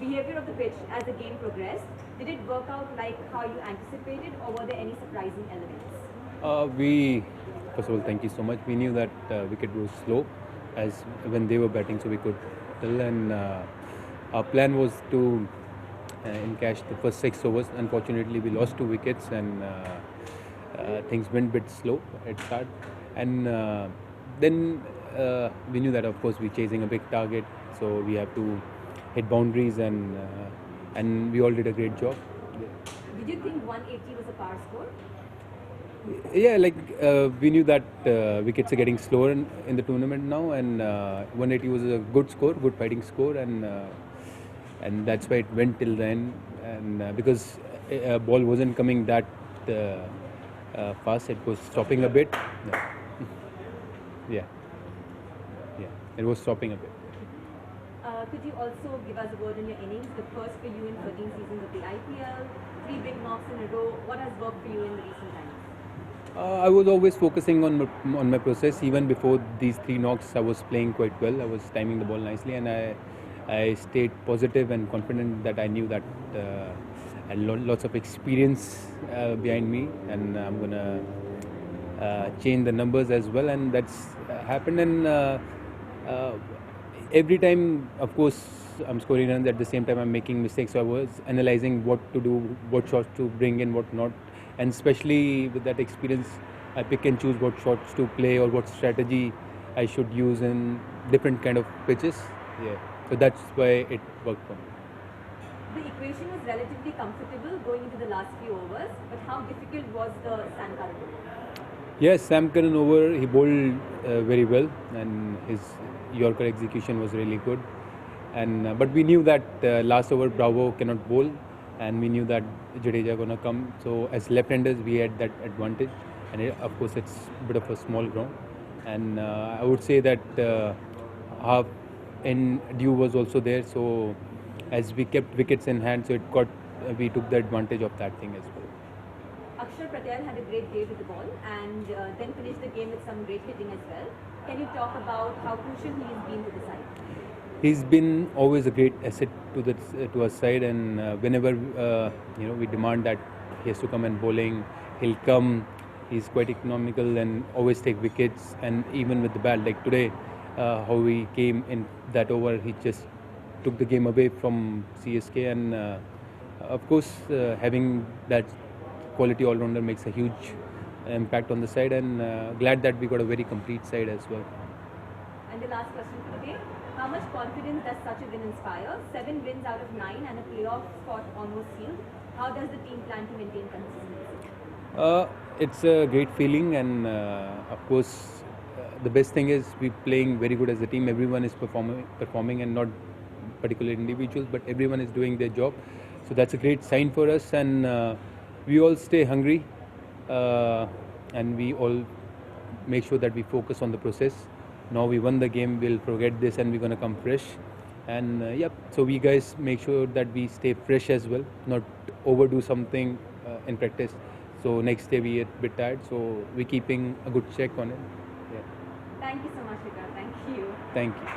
behavior of the pitch as the game progressed? Did it work out like how you anticipated, or were there any surprising elements? We, first of all, thank you so much. We knew that wicket was slow as when they were batting, so we could tell. And our plan was to encash the first 6 overs. Unfortunately, we lost 2 wickets, and things went a bit slow at start. And then we knew that, of course, we're chasing a big target, so we have to hit boundaries, and we all did a great job. Did you think 180 was a par score? Yeah, like we knew that wickets are getting slower in the tournament now, and 180 was a good score, good fighting score, and that's why it went till the end. And because ball wasn't coming that fast, it was stopping a bit. Yeah. yeah, yeah, it was stopping a bit. Could you also give us a word on your innings, the first for you in 13 seasons of the IPL, 3 big knocks in a row? What has worked for you in the recent times? I was always focusing on my process. Even before these 3 knocks, I was playing quite well. I was timing the ball nicely, and I stayed positive and confident that I knew that I had lots of experience behind me, and I'm gonna change the numbers as well, and that's happened. And uh, every time, of course, I'm scoring runs. At the same time, I'm making mistakes. So I was analyzing what to do, what shots to bring in, what not, and especially with that experience, I pick and choose what shots to play or what strategy I should use in different kind of pitches. Yeah, so that's why it worked for me. The equation was relatively comfortable going into the last few overs, but how difficult was the Sam Curran over? Yes, Sam Curran over, he bowled very well, and his Yorker execution was really good. And but we knew that last over Bravo cannot bowl, and we knew that Jadeja gonna come. So as left-handers, we had that advantage, and of course it's a bit of a small ground. And I would say that half and Dew was also there. So as we kept wickets in hand, so it got we took the advantage of that thing as well. Akshar Patel had a great day with the ball and then finished the game with some great hitting as well. Can you talk about how crucial he has been to the side? He's been always a great asset to our side, and whenever we demand that he has to come and bowling, he'll come. He's quite economical and always take wickets. And even with the bat, like today, how he came in that over, he just took the game away from CSK, and of course, having that quality all-rounder makes a huge impact on the side. And glad that we got a very complete side as well. And the last question for the day. How much confidence does such a win inspire? 7 wins out of 9 and a playoff spot almost sealed. How does the team plan to maintain consistency? It's a great feeling, and of course, the best thing is we're playing very good as a team. Everyone is performing, and not particular individuals, but everyone is doing their job. So that's a great sign for us, and we all stay hungry, and we all make sure that we focus on the process. Now we won the game, we'll forget this, and we're gonna come fresh. And so we guys make sure that we stay fresh as well, not overdo something in practice. So next day we are a bit tired, so we're keeping a good check on it. Yeah. Thank you so much, Vikas. Thank you. Thank you.